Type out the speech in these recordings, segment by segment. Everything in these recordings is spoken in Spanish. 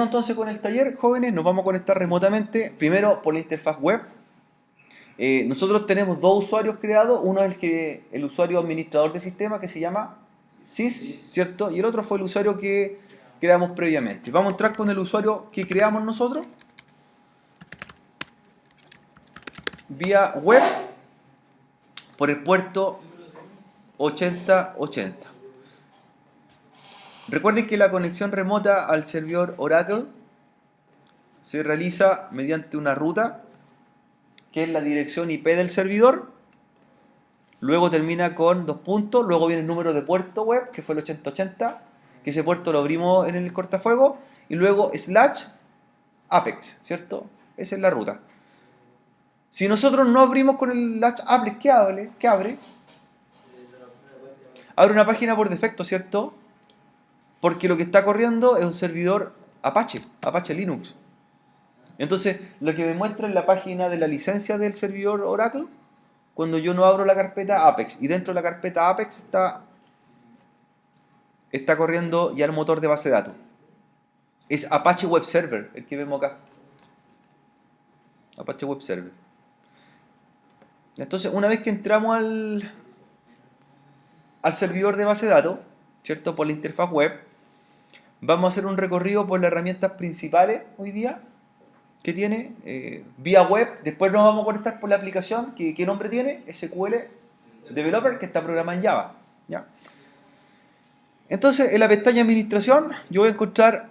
Entonces con el taller, jóvenes, nos vamos a conectar remotamente, primero por la interfaz web. Nosotros tenemos dos usuarios creados, uno es el usuario administrador de sistema que se llama sys, ¿cierto? Y el otro fue el usuario que creamos previamente. Vamos a entrar con el usuario que creamos nosotros vía web por el puerto 8080. Recuerden que la conexión remota al servidor Oracle se realiza mediante una ruta que es la dirección IP del servidor, luego termina con 2 puntos, luego viene el número de puerto web, que fue el 8080, que ese puerto lo abrimos en el cortafuegos, y luego /Apex, ¿cierto? Esa es la ruta. Si nosotros no abrimos con el /Apex, ¿qué abre? Abre una página por defecto, ¿cierto? Porque lo que está corriendo es un servidor Apache Linux. Entonces, lo que me muestra en la página de la licencia del servidor Oracle, cuando yo no abro la carpeta Apex, y dentro de la carpeta Apex está corriendo ya el motor de base de datos. Es Apache Web Server, el que vemos acá. Apache Web Server. Entonces, una vez que entramos al servidor de base de datos, ¿cierto? Por la interfaz web, vamos a hacer un recorrido por las herramientas principales hoy día que tiene, vía web. Después nos vamos a conectar por la aplicación, ¿qué nombre tiene? SQL Developer, que está programada en Java, ¿ya? Entonces, en la pestaña Administración, yo voy a encontrar,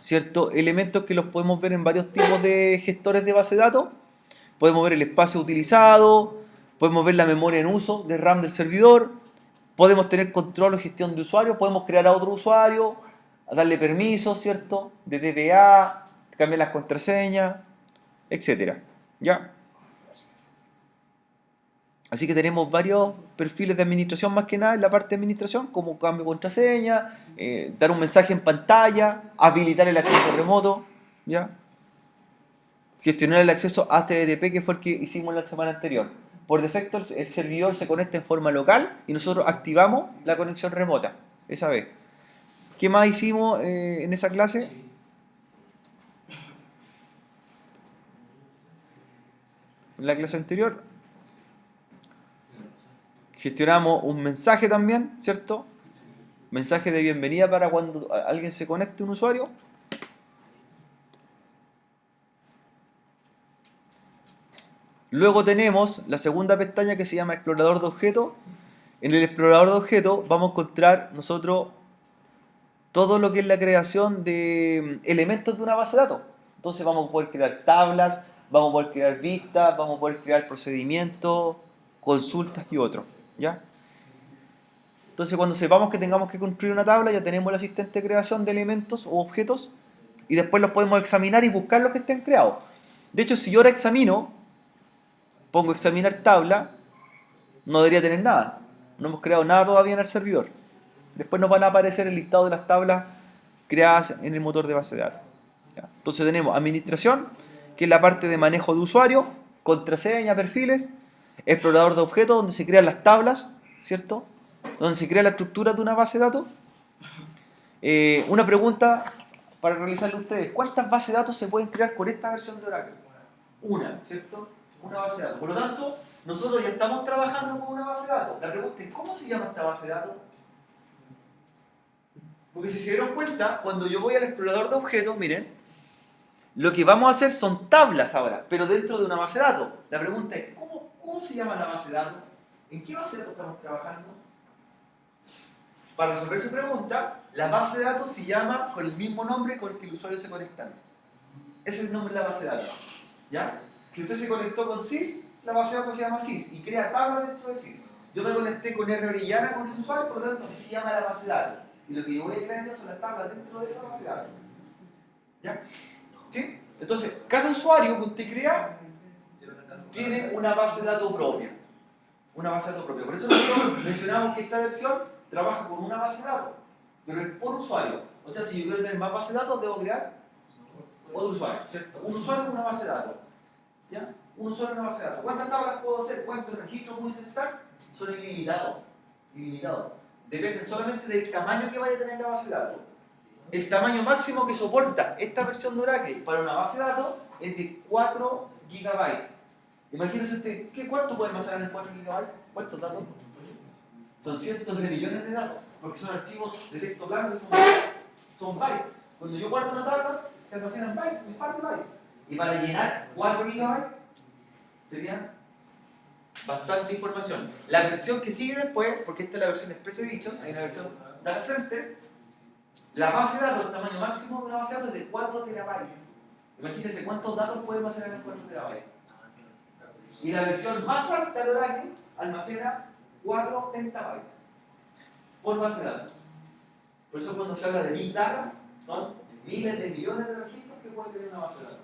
¿cierto?, elementos que los podemos ver en varios tipos de gestores de base de datos. Podemos ver el espacio utilizado, podemos ver la memoria en uso de RAM del servidor, podemos tener control o gestión de usuarios, podemos crear a otro usuario, darle permisos, ¿cierto?, de DBA, cambiar las contraseñas, etcétera, ¿ya? Así que tenemos varios perfiles de administración, más que nada en la parte de administración, como cambio de contraseña, dar un mensaje en pantalla, habilitar el acceso remoto, ¿ya? Gestionar el acceso HTTP, que fue el que hicimos la semana anterior. Por defecto el servidor se conecta en forma local y nosotros activamos la conexión remota, esa vez. ¿Qué más hicimos en esa clase? En la clase anterior gestionamos un mensaje también, ¿cierto? Mensaje de bienvenida para cuando alguien se conecte, un usuario. Luego tenemos la segunda pestaña que se llama Explorador de Objetos. En el Explorador de Objetos vamos a encontrar nosotros todo lo que es la creación de elementos de una base de datos. Entonces vamos a poder crear tablas, vamos a poder crear vistas, vamos a poder crear procedimientos, consultas y otros, ¿ya? Entonces cuando sepamos que tengamos que construir una tabla, ya tenemos el asistente de creación de elementos o objetos y después los podemos examinar y buscar los que estén creados. De hecho, si yo ahora examino, pongo examinar tabla, no debería tener nada. No hemos creado nada todavía en el servidor. Después nos van a aparecer el listado de las tablas creadas en el motor de base de datos, ¿ya? Entonces tenemos administración, que es la parte de manejo de usuario, contraseña, perfiles, explorador de objetos, donde se crean las tablas, ¿cierto?, donde se crea la estructura de una base de datos. Una pregunta para realizarle a ustedes: ¿cuántas bases de datos se pueden crear con esta versión de Oracle? Una, ¿cierto? Una base de datos. Por lo tanto, nosotros ya estamos trabajando con una base de datos. La pregunta es: ¿cómo se llama esta base de datos? Porque si se dieron cuenta, cuando yo voy al explorador de objetos, miren, lo que vamos a hacer son tablas ahora, pero dentro de una base de datos. La pregunta es: ¿cómo se llama la base de datos? ¿En qué base de datos estamos trabajando? Para resolver su pregunta, la base de datos se llama con el mismo nombre con el que el usuario se conecta. Ese es el nombre de la base de datos, ¿ya? Si usted se conectó con sys, la base de datos se llama sys y crea tablas dentro de sys. Yo me conecté con R Orellana con ese usuario, por lo tanto así se llama la base de datos. Y lo que yo voy a crear son las tablas dentro de esa base de datos, ¿ya? ¿Sí? Entonces, cada usuario que usted crea tiene una base de datos propia. Una base de datos propia. Por eso nosotros mencionamos que esta versión trabaja con una base de datos, pero es por usuario. O sea, si yo quiero tener más bases de datos, debo crear otro usuario, ¿cierto? Un usuario con una base de datos, ¿ya? Un usuario con una base de datos. ¿Cuántas tablas puedo hacer? ¿Cuántos registros puedo insertar? Son ilimitados. Ilimitados. Depende solamente del tamaño que vaya a tener la base de datos. El tamaño máximo que soporta esta versión de Oracle para una base de datos es de 4 GB. Imagínese usted, ¿cuánto puede almacenar en 4 GB? ¿Cuántos datos? Son cientos de millones de datos, porque son archivos de texto plano que son bytes. Cuando yo guardo una tabla, se almacenan bytes, un par de bytes. Y para llenar 4 GB sería bastante información. La versión que sigue después, porque esta es la versión Express Edition, hay una versión Data Center, la base de datos, el tamaño máximo de una base de datos es de 4 terabytes. Imagínense cuántos datos puede almacenar en 4 terabytes. Y la versión más alta de Oracle almacena 4 petabytes por base de datos. Por eso cuando se habla de Big Data, son miles de millones de registros que puede tener una base de datos.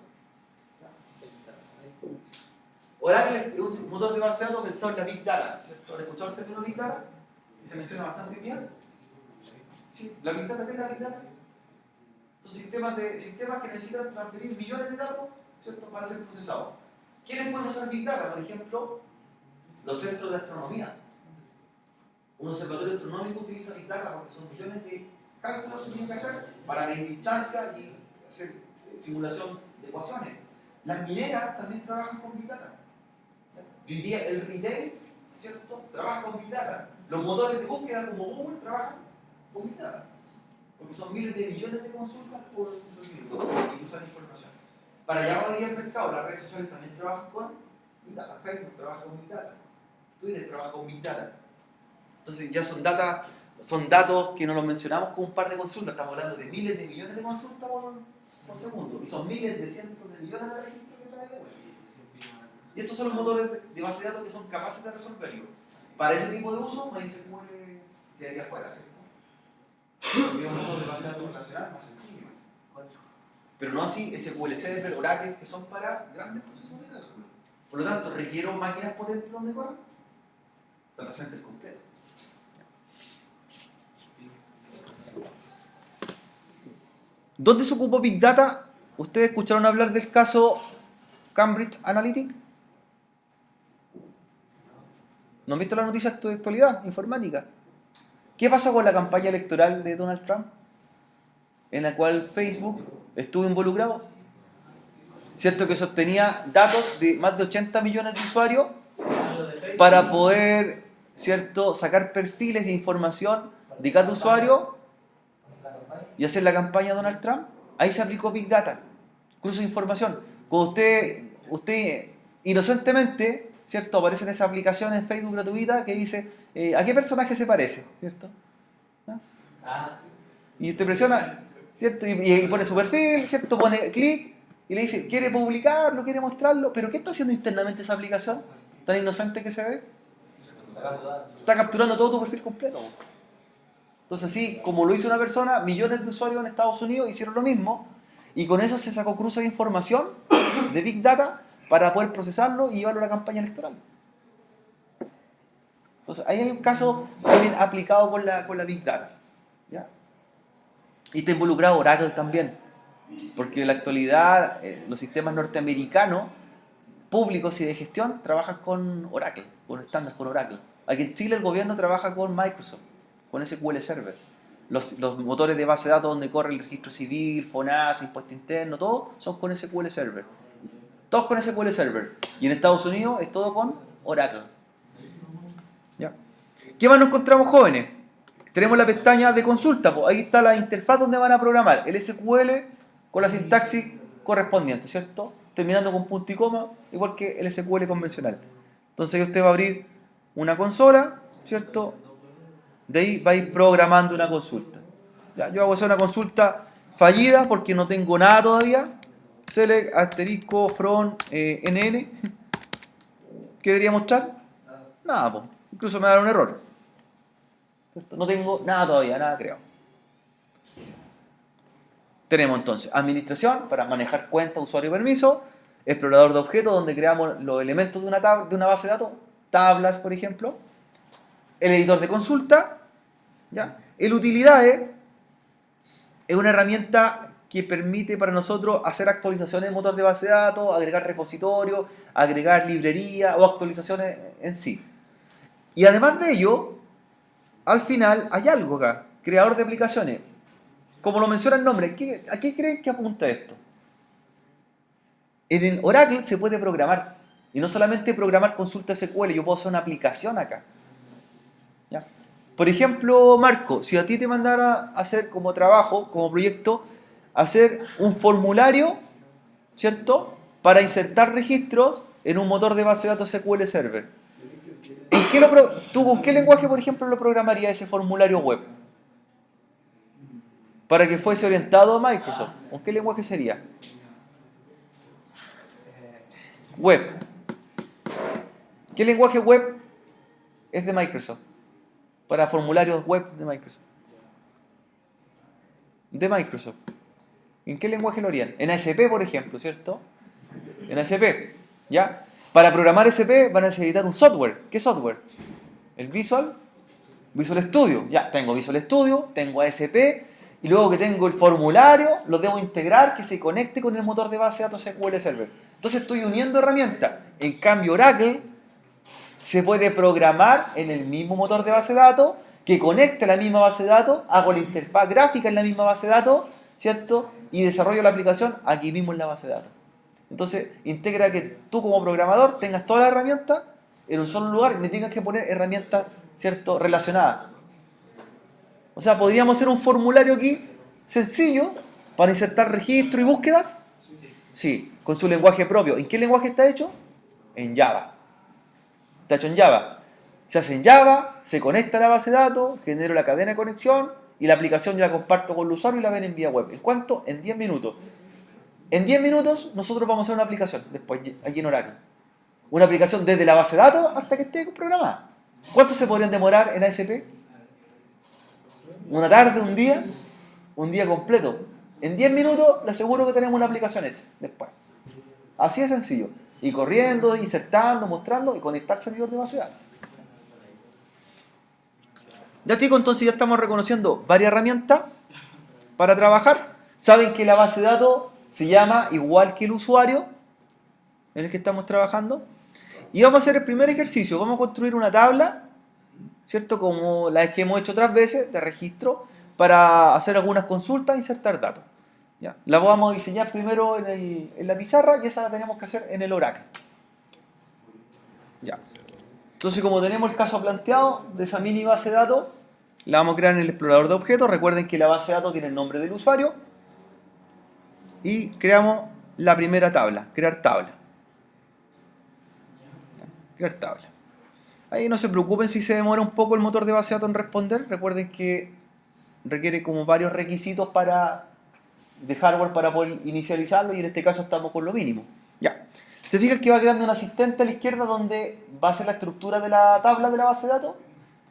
Oracle es un motor de base de datos pensado en la Big Data. ¿Han escuchado el término Big Data? Y se menciona bastante bien. Sí, la Big Data, ¿qué es la Big Data? Son sistemas que necesitan transferir millones de datos, ¿cierto?, para ser procesados. ¿Quiénes pueden usar Big Data? Por ejemplo, los centros de astronomía. Un observatorio astronómico utiliza Big Data porque son millones de cálculos que tienen que hacer para medir distancia y hacer simulación de ecuaciones. Las mineras también trabajan con Big Data. Y hoy día el retail, ¿cierto?, trabaja con Big Data. Los motores de búsqueda como Google trabajan con Big Data. Porque son miles de millones de consultas por minuto y usan información. Para allá hoy día el mercado, las redes sociales también trabajan con Big Data. Facebook trabaja con Big Data. Twitter trabaja con Big Data. Entonces ya son datos que no los mencionamos con un par de consultas. Estamos hablando de miles de millones de consultas por segundo. Y son miles de cientos de millones de registros que trae de web. Y estos son los motores de base de datos que son capaces de resolverlo. Para ese tipo de uso, MySQL quedaría afuera, ¿cierto? Porque es un motor de base de datos relacional más sencillo. Pero no así SQL Server, Oracle, que son para grandes procesos de cálculo. Por lo tanto, requiero máquinas potentes donde corran. Data center completo. ¿Dónde se ocupó Big Data? ¿Ustedes escucharon hablar del caso Cambridge Analytica? ¿No han visto las noticias de actualidad informática? ¿Qué pasó con la campaña electoral de Donald Trump? En la cual Facebook estuvo involucrado. ¿Cierto? Que se obtenía datos de más de 80 millones de usuarios para poder, ¿cierto?, sacar perfiles de información de cada usuario y hacer la campaña de Donald Trump. Ahí se aplicó Big Data, cruzo de información. Cuando usted inocentemente, ¿cierto?, aparece en esa aplicación en Facebook gratuita que dice ¿a qué personaje se parece? ¿Cierto? ¿No? Y usted presiona, ¿cierto? Y pone su perfil, ¿cierto? Pone clic y le dice, ¿quiere publicarlo? ¿Quiere mostrarlo? ¿Pero qué está haciendo internamente esa aplicación? Tan inocente que se ve. Está capturando todo tu perfil completo. Entonces, así como lo hizo una persona, millones de usuarios en Estados Unidos hicieron lo mismo y con eso se sacó cruce de información de Big Data para poder procesarlo y llevarlo a la campaña electoral. Entonces, ahí hay un caso también aplicado con la Big Data. ¿Ya? Y está involucrado Oracle también, porque en la actualidad los sistemas norteamericanos públicos y de gestión trabajan con Oracle, con estándares con Oracle. Aquí en Chile el gobierno trabaja con Microsoft, con SQL Server. Los motores de base de datos donde corre el registro civil, FONASA, impuesto interno, todo son con SQL Server. Todos con SQL Server. Y en Estados Unidos es todo con Oracle. ¿Ya? ¿Qué más nos encontramos, jóvenes? Tenemos la pestaña de consulta, pues ahí está la interfaz donde van a programar el SQL con la sintaxis correspondiente, ¿cierto? Terminando con punto y coma, igual que el SQL convencional. Entonces usted va a abrir una consola, ¿cierto? De ahí va a ir programando una consulta. Ya, yo hago hacer una consulta fallida porque no tengo nada todavía. Select asterisco from nn. ¿Qué debería mostrar? Nada, pues. Incluso me va a dar un error. No tengo nada todavía, nada creado. Tenemos entonces administración para manejar cuentas, usuario y permiso, explorador de objetos donde creamos los elementos de una base de datos, tablas por ejemplo, el editor de consulta, ¿ya? El utilidades es una herramienta que permite para nosotros hacer actualizaciones en motor de base de datos, agregar repositorios, agregar librerías o actualizaciones en sí. Y además de ello, al final hay algo acá, creador de aplicaciones. como lo menciona el nombre, ¿a qué creen que apunta esto? En el Oracle se puede programar. Y no solamente programar consultas SQL, yo puedo hacer una aplicación acá. ¿Ya? Por ejemplo, Marco, si a ti te mandara a hacer como trabajo, como proyecto, hacer un formulario, ¿cierto? Para insertar registros en un motor de base de datos SQL Server. ¿Tú con qué lenguaje, por ejemplo, lo programarías ese formulario web? Para que fuese orientado a Microsoft. ¿Con qué lenguaje sería? Web. ¿Qué lenguaje web es de Microsoft? Para formularios web de Microsoft. De Microsoft. ¿En qué lenguaje lo harían? En ASP, por ejemplo, ¿cierto? En ASP. ¿Ya? Para programar ASP van a necesitar un software. ¿Qué software? El Visual Studio. Ya, tengo Visual Studio, tengo ASP, y luego que tengo el formulario, lo debo integrar que se conecte con el motor de base de datos SQL Server. Entonces estoy uniendo herramientas. En cambio, Oracle se puede programar en el mismo motor de base de datos, que conecte la misma base de datos, hago la interfaz gráfica en la misma base de datos, ¿cierto? Y desarrollo la aplicación aquí mismo en la base de datos. Entonces, integra que tú como programador tengas todas las herramientas en un solo lugar y me tengas que poner herramientas, ¿cierto?, relacionadas. O sea, podríamos hacer un formulario aquí sencillo para insertar registros y búsquedas. Sí, con su lenguaje propio. ¿En qué lenguaje está hecho? En Java. Está hecho en Java. Se hace en Java, se conecta a la base de datos, genero la cadena de conexión y la aplicación ya la comparto con el usuario y la ven en vía web. ¿En cuánto? En 10 minutos. En 10 minutos nosotros vamos a hacer una aplicación después aquí en Oracle. Una aplicación desde la base de datos hasta que esté programada. ¿Cuánto se podrían demorar en ASP? Una tarde, un día completo. En 10 minutos le aseguro que tenemos una aplicación hecha después. Así de sencillo. Y corriendo, insertando, mostrando y conectar servidor de base de datos. Ya chicos, entonces ya estamos reconociendo varias herramientas para trabajar. Saben que la base de datos se llama igual que el usuario en el que estamos trabajando. Y vamos a hacer el primer ejercicio. Vamos a construir una tabla, ¿cierto? Como la que hemos hecho otras veces, de registro, para hacer algunas consultas e insertar datos. ¿Ya? La vamos a diseñar primero en la pizarra y esa la tenemos que hacer en el Oracle. Ya. Entonces, como tenemos el caso planteado de esa mini base de datos, la vamos a crear en el explorador de objetos. Recuerden que la base de datos tiene el nombre del usuario. Y creamos la primera tabla, crear tabla. Crear tabla. Ahí no se preocupen si se demora un poco el motor de base de datos en responder. Recuerden que requiere como varios requisitos de hardware para poder inicializarlo y en este caso estamos con lo mínimo. Ya. Se fijan que va creando un asistente a la izquierda donde va a ser la estructura de la tabla de la base de datos.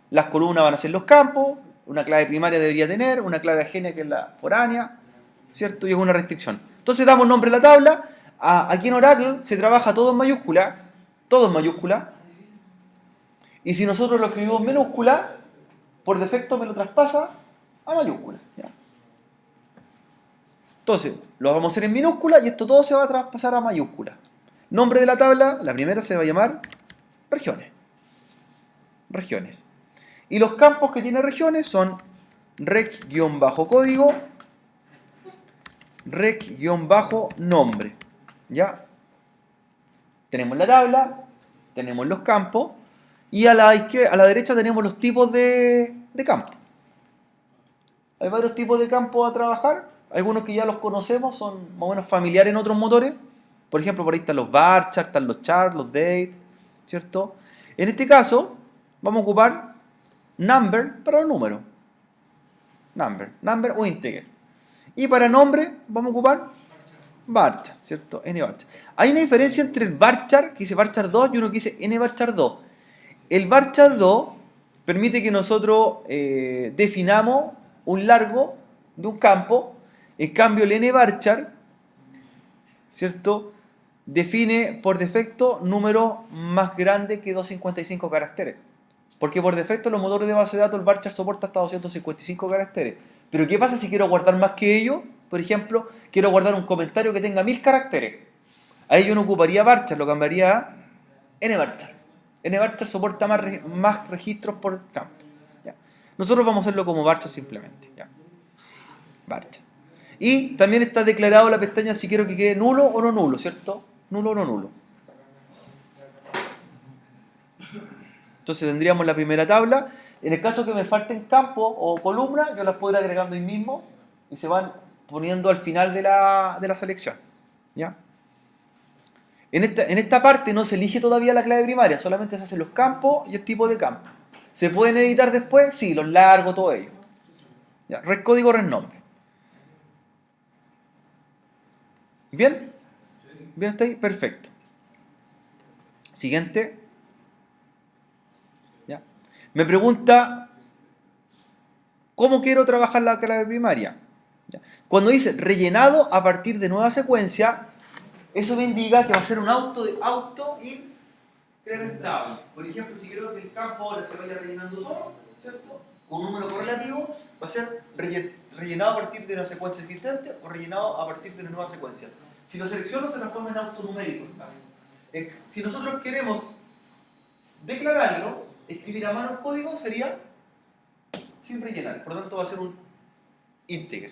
Las columnas van a ser los campos, una clave primaria debería tener, una clave ajena que es la foránea, ¿cierto? Y es una restricción. Entonces damos nombre a la tabla. Aquí en Oracle se trabaja todo en mayúscula, todo en mayúscula. Y si nosotros lo escribimos en minúscula, por defecto me lo traspasa a mayúscula. ¿Ya? Entonces, lo vamos a hacer en minúscula y esto todo se va a traspasar a mayúscula. Nombre de la tabla, la primera se va a llamar regiones. Regiones. Y los campos que tiene regiones son rec-código, rec-nombre. ¿Ya? Tenemos la tabla, tenemos los campos y a la derecha tenemos los tipos de campo. Hay varios tipos de campos a trabajar. Algunos que ya los conocemos, son más o menos familiares en otros motores. Por ejemplo, por ahí están los varchar, están los char, los date, ¿cierto? En este caso, vamos a ocupar number para los números. Number o integer. Y para nombre, vamos a ocupar varchar, ¿cierto? Nvarchar. Hay una diferencia entre el varchar, que dice varchar 2, y uno que dice nvarchar 2. El varchar 2 permite que nosotros definamos un largo de un campo. En cambio, el nvarchar, ¿cierto?, define por defecto números más grandes que 255 caracteres. Porque por defecto los motores de base de datos, el varchar soporta hasta 255 caracteres. Pero ¿qué pasa si quiero guardar más que ello? Por ejemplo, quiero guardar un comentario que tenga 1000 caracteres. Ahí yo no ocuparía varchar, lo cambiaría a nvarchar. Nvarchar soporta más registros por campo. ¿Ya? Nosotros vamos a hacerlo como varchar simplemente. ¿Ya? varchar. Y también está declarado la pestaña si quiero que quede nulo o no nulo, ¿cierto? Nulo o no nulo. Entonces tendríamos la primera tabla. En el caso que me falten campos o columnas, yo las puedo ir agregando ahí mismo y se van poniendo al final de la selección. ¿Ya? En esta parte no se elige todavía la clave primaria, solamente se hacen los campos y el tipo de campo. ¿Se pueden editar después? Sí, los largos, todo ello. ¿Ya? Red código, red nombre. ¿Bien? ¿Bien hasta ahí? Perfecto. Siguiente. ¿Ya? Me pregunta, ¿cómo quiero trabajar la clave primaria? ¿Ya? Cuando dice rellenado a partir de nueva secuencia, eso me indica que va a ser un auto incrementable. Por ejemplo, si quiero que el campo ahora se vaya rellenando solo, ¿cierto? Con un número correlativo, va a ser rellenado a partir de una secuencia existente o rellenado a partir de una nueva secuencia. Si lo selecciono, se transforma en auto numérico. Si nosotros queremos declararlo, escribir a mano el código sería sin rellenar. Por lo tanto, va a ser un integer.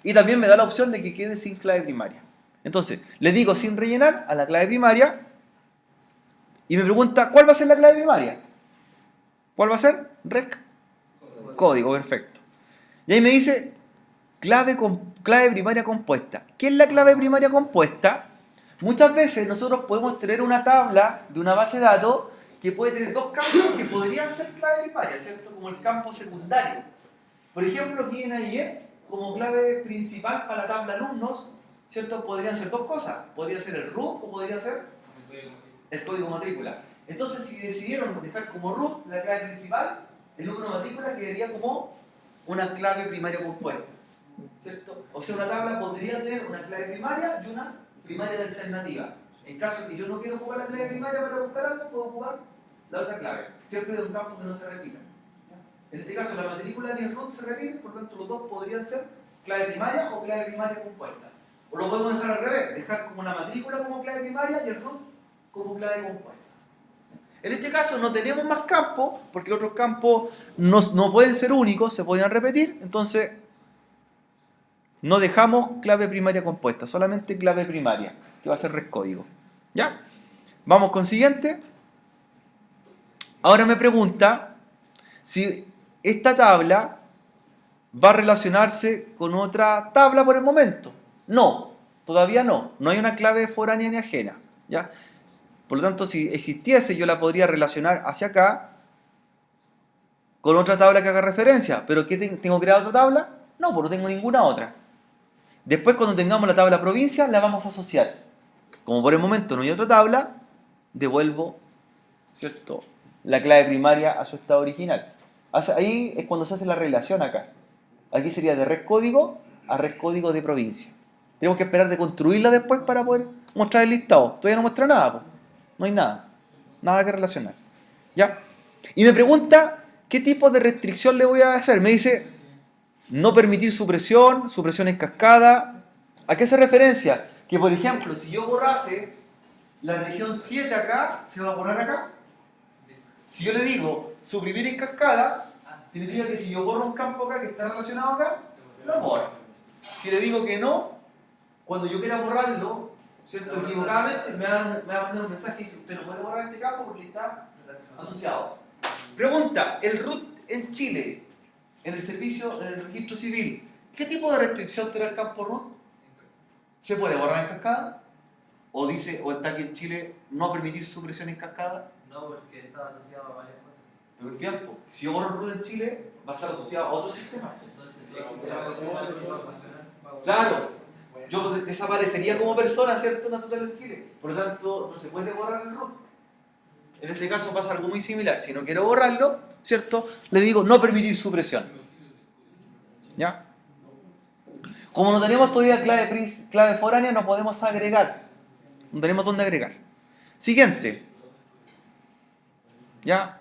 Y también me da la opción de que quede sin clave primaria. Entonces, le digo sin rellenar a la clave primaria y me pregunta, ¿cuál va a ser la clave primaria? ¿Cuál va a ser? Rec código, perfecto. Y ahí me dice clave primaria compuesta. ¿Qué es la clave primaria compuesta? Muchas veces nosotros podemos tener una tabla de una base de datos que puede tener dos campos que podrían ser clave primaria, ¿cierto? Como el campo secundario. Por ejemplo, aquí en AIE, como clave principal para la tabla alumnos, ¿cierto? Podrían ser dos cosas. Podría ser el root o podría ser el código matrícula. Entonces, si decidieron dejar como root la clave principal, el número de matrícula quedaría como una clave primaria compuesta, ¿cierto? O sea, una tabla podría tener una clave primaria y una primaria de alternativa. En caso que yo no quiero ocupar la clave primaria para buscar algo, puedo ocupar la otra clave, siempre de un campo que no se repita. En este caso, la matrícula ni el root se repiten, por lo tanto, los dos podrían ser clave primaria o clave primaria compuesta. O lo podemos dejar al revés, dejar como una matrícula como clave primaria y el root como clave compuesta. En este caso no tenemos más campos, porque los otros campos no pueden ser únicos, se podrían repetir, entonces no dejamos clave primaria compuesta, solamente clave primaria, que va a ser red código. ¿Ya? Vamos con siguiente. Ahora me pregunta si esta tabla va a relacionarse con otra tabla por el momento. No, todavía no. No hay una clave foránea ni ajena. ¿Ya? Por lo tanto, si existiese, yo la podría relacionar hacia acá con otra tabla que haga referencia. ¿Pero qué tengo creada otra tabla? No, pues no tengo ninguna otra. Después, cuando tengamos la tabla provincia, la vamos a asociar. Como por el momento no hay otra tabla, devuelvo, ¿cierto?, la clave primaria a su estado original. Ahí es cuando se hace la relación acá. Aquí sería de red código a red código de provincia. Tenemos que esperar de construirla después para poder mostrar el listado. Todavía no muestra nada, pues. No hay nada. Nada que relacionar. ¿Ya? Y me pregunta qué tipo de restricción le voy a hacer. Me dice no permitir supresión en cascada. ¿A qué hace referencia? Que por ejemplo, si yo borrase la región 7 acá, ¿se va a borrar acá? Si yo le digo suprimir en cascada, significa que si yo borro un campo acá que está relacionado acá, lo borro. Si le digo que no, cuando yo quiera borrarlo, ¿cierto?, equivocadamente, me va a mandar un mensaje y dice, usted no puede borrar este campo porque está asociado. Pregunta, el root en Chile, en el servicio, en el registro civil, ¿qué tipo de restricción tiene el campo root? ¿Se puede borrar en cascada? ¿O dice, o está aquí en Chile, no permitir supresión en cascada? No, porque está asociado a varias cosas. Pero el tiempo, si yo borro el root en Chile, va a estar asociado a otro sistema. Entonces, Claro, yo desaparecería como persona, ¿cierto?, natural en Chile. Por lo tanto, no se puede borrar el root. En este caso pasa algo muy similar. Si no quiero borrarlo, ¿cierto?, le digo no permitir supresión. ¿Ya? Como no tenemos todavía clave foránea, no podemos agregar. No tenemos dónde agregar. Siguiente. ¿Ya?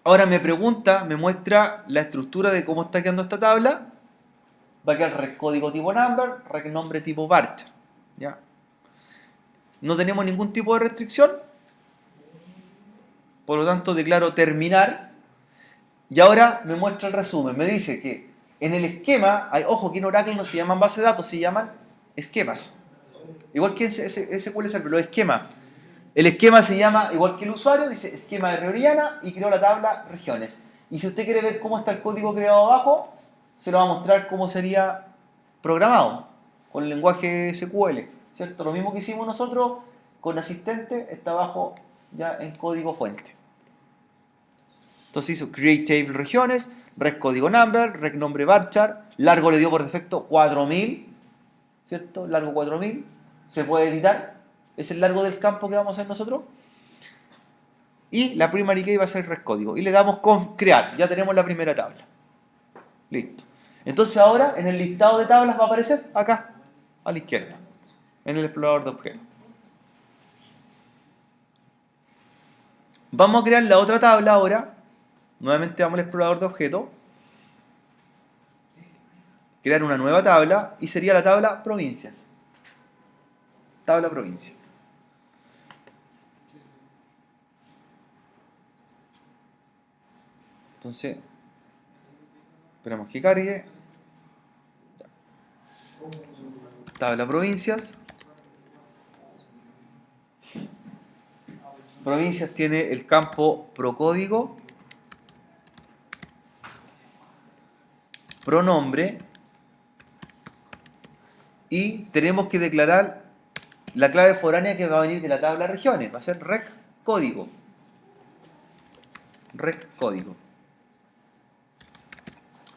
Ahora me pregunta, me muestra la estructura de cómo está quedando esta tabla. Va a quedar red código tipo number, red nombre tipo varchar. ¿Ya? No tenemos ningún tipo de restricción. Por lo tanto, declaro terminar. Y ahora me muestra el resumen. Me dice que En el esquema, ojo que en Oracle no se llaman base de datos, se llaman esquemas. Igual que en SQL Server, los esquemas. El esquema se llama, igual que el usuario, dice esquema de Rioriana y creó la tabla regiones. Y si usted quiere ver cómo está el código creado abajo, se lo va a mostrar cómo sería programado con el lenguaje SQL, ¿cierto? Lo mismo que hicimos nosotros con asistente está abajo ya en código fuente. Entonces hizo create table regiones, rec código number, rec nombre varchar, largo le dio por defecto 4000, ¿cierto? Largo 4000, se puede editar, es el largo del campo que vamos a hacer nosotros. Y la primary key va a ser rec código. Y le damos con crear, ya tenemos la primera tabla. Listo. Entonces ahora en el listado de tablas va a aparecer acá, a la izquierda, en el explorador de objetos. Vamos a crear la otra tabla ahora. Nuevamente vamos al explorador de objetos. Crear una nueva tabla y sería la tabla provincias. Tabla provincia. Entonces, esperamos que cargue. Tabla provincias. Provincias tiene el campo procódigo, pronombre y tenemos que declarar la clave foránea que va a venir de la tabla regiones. Va a ser rec código. Rec código.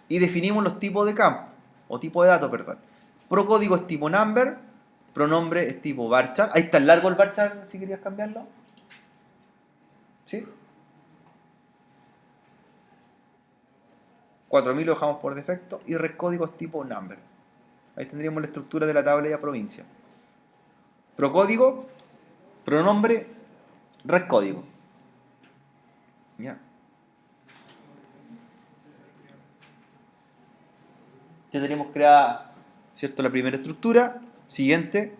Y definimos los tipos de campo, o tipo de datos, perdón. Procódigo es tipo number, pronombre es tipo varchar. Ahí está el largo el varchar si querías cambiarlo. ¿Sí? 4000 lo dejamos por defecto y rec código es tipo number. Ahí tendríamos la estructura de la tabla ya provincia. Procódigo, pronombre, rec código. ¿Ya? Ya tenemos creada, ¿cierto?, la primera estructura. Siguiente.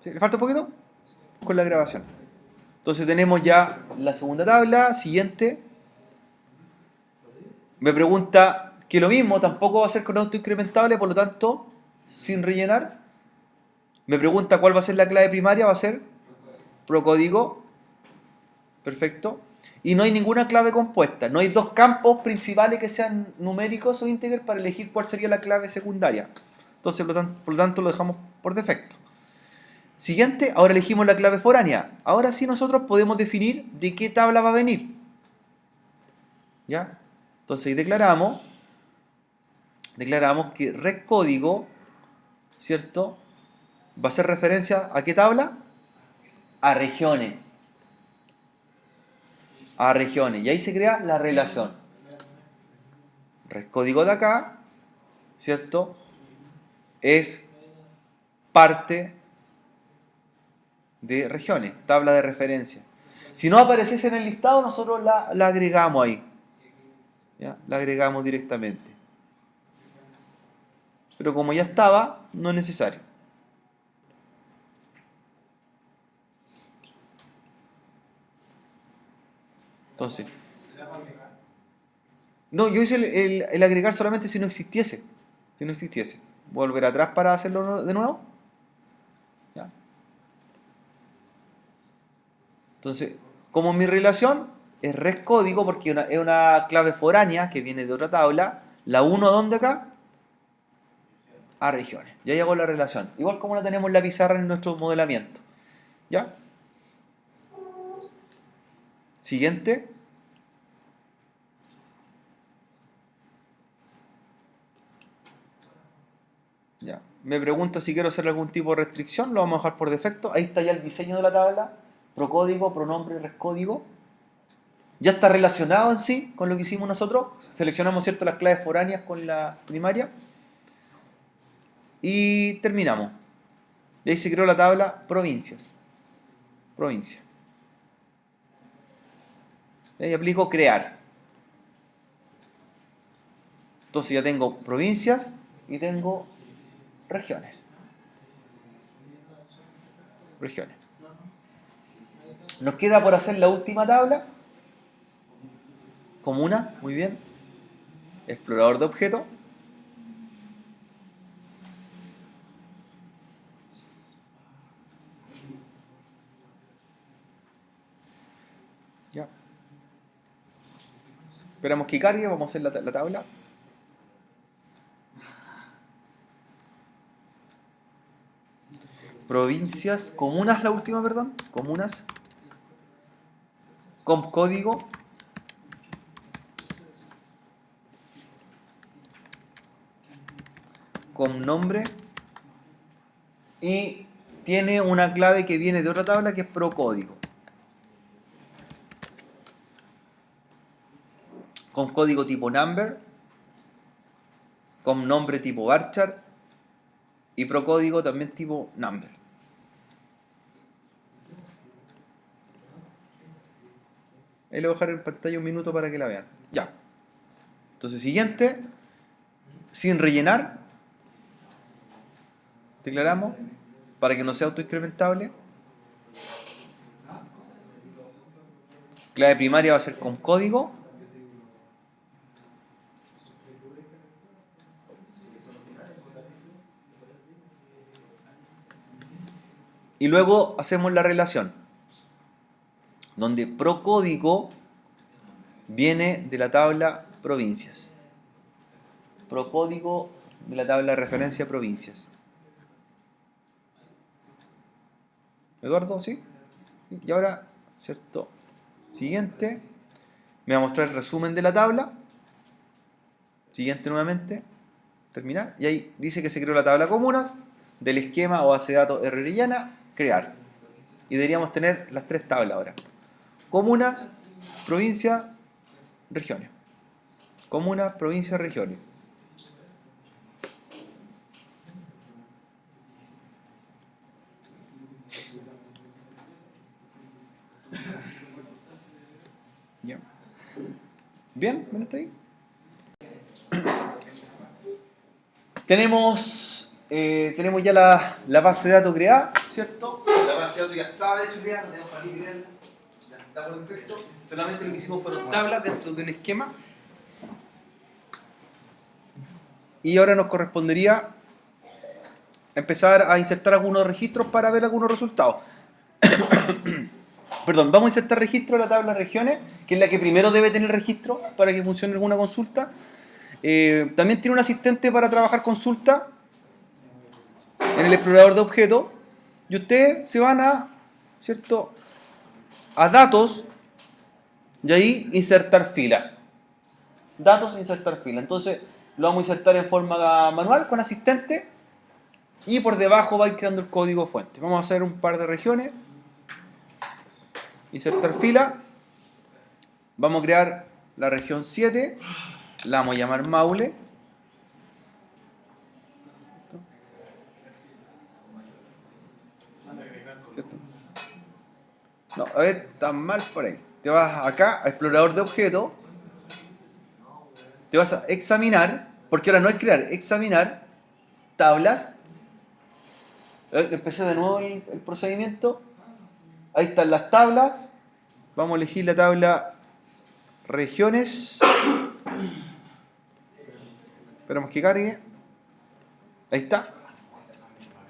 ¿Sí? ¿Le falta un poquito? Con la grabación. Entonces tenemos ya la segunda tabla. Siguiente. Me pregunta que lo mismo, tampoco va a ser con autoincrementable, por lo tanto, sin rellenar. Me pregunta cuál va a ser la clave primaria, va a ser procódigo. Perfecto. Y no hay ninguna clave compuesta. No hay dos campos principales que sean numéricos o íntegros para elegir cuál sería la clave secundaria. Entonces, por lo tanto, lo dejamos por defecto. Siguiente, ahora elegimos la clave foránea. Ahora sí nosotros podemos definir de qué tabla va a venir. ¿Ya? Entonces ahí declaramos que rec código, ¿cierto?, va a hacer referencia a qué tabla? A regiones. A regiones. Y ahí se crea la relación. Rec código de acá, ¿cierto?, es parte de regiones, tabla de referencia. Si no apareciese en el listado, nosotros la agregamos ahí. ¿Ya? La agregamos directamente. Pero como ya estaba, no es necesario. Entonces, no, yo hice el agregar solamente si no existiese. Si no existiese. Volver atrás para hacerlo de nuevo. ¿Ya? Entonces, como mi relación es rec código, porque es una clave foránea que viene de otra tabla, la 1 ¿a dónde acá? A regiones. Ya llegó la relación. Igual como la tenemos en la pizarra en nuestro modelamiento. ¿Ya? Siguiente. Ya. Me pregunta si quiero hacer algún tipo de restricción. Lo vamos a dejar por defecto. Ahí está ya el diseño de la tabla. Procódigo, pronombre, rescódigo. Ya está relacionado en sí con lo que hicimos nosotros. Seleccionamos, ¿cierto?, las claves foráneas con la primaria. Y terminamos. Y ahí se creó la tabla provincias. Provincia. Y ahí aplico crear. Entonces ya tengo provincias y tengo regiones. Regiones. Nos queda por hacer la última tabla. Comuna, muy bien. explorador de objetos. Ya. Esperamos que cargue, vamos a hacer la tabla. Provincias, comunas, la última, perdón. Comunas. Con código. Con nombre. Y tiene una clave que viene de otra tabla que es procódigo. Con código tipo number. Con nombre tipo varchar. Y procódigo también tipo number. Ahí le voy a dejar en pantalla un minuto para que la vean. Ya. Entonces, siguiente. Sin rellenar. Declaramos. Para que no sea autoincrementable. Clave primaria va a ser con código. Y luego hacemos la relación. Donde procódigo viene de la tabla provincias. Procódigo de la tabla de referencia provincias. Eduardo, ¿sí? Y ahora, ¿cierto? Siguiente. Me va a mostrar el resumen de la tabla. Siguiente nuevamente. Terminar. Y ahí dice que se creó la tabla comunas del esquema o base de datos herreriana. Crear. Y deberíamos tener las tres tablas ahora. Comunas, provincia, regiones. Comunas, provincias, regiones. Ya. ¿Bien? ¿Ven hasta ahí? Tenemos ya la base de datos creada, ¿cierto? La base de datos ya está, de hecho, creada, no tenemos para qué crearla. Ya está por defecto. Solamente lo que hicimos fueron tablas dentro de un esquema. Y ahora nos correspondería empezar a insertar algunos registros para ver algunos resultados. Perdón, vamos a insertar registro en la tabla regiones, que es la que primero debe tener registro para que funcione alguna consulta. También tiene un asistente para trabajar consulta en el explorador de objetos. Y ustedes se van a, ¿cierto?, a datos y ahí insertar fila. Datos, insertar fila. Entonces lo vamos a insertar en forma manual con asistente y por debajo va a ir creando el código fuente. Vamos a hacer un par de regiones. Insertar fila. Vamos a crear la región 7. La vamos a llamar Maule. ¿Cierto? No, a ver, está mal por ahí. Te vas acá a explorador de objetos. Te vas a examinar, porque ahora no es crear, examinar tablas. Empecé de nuevo el procedimiento. Ahí están las tablas. Vamos a elegir la tabla regiones. Esperamos que cargue. Ahí está.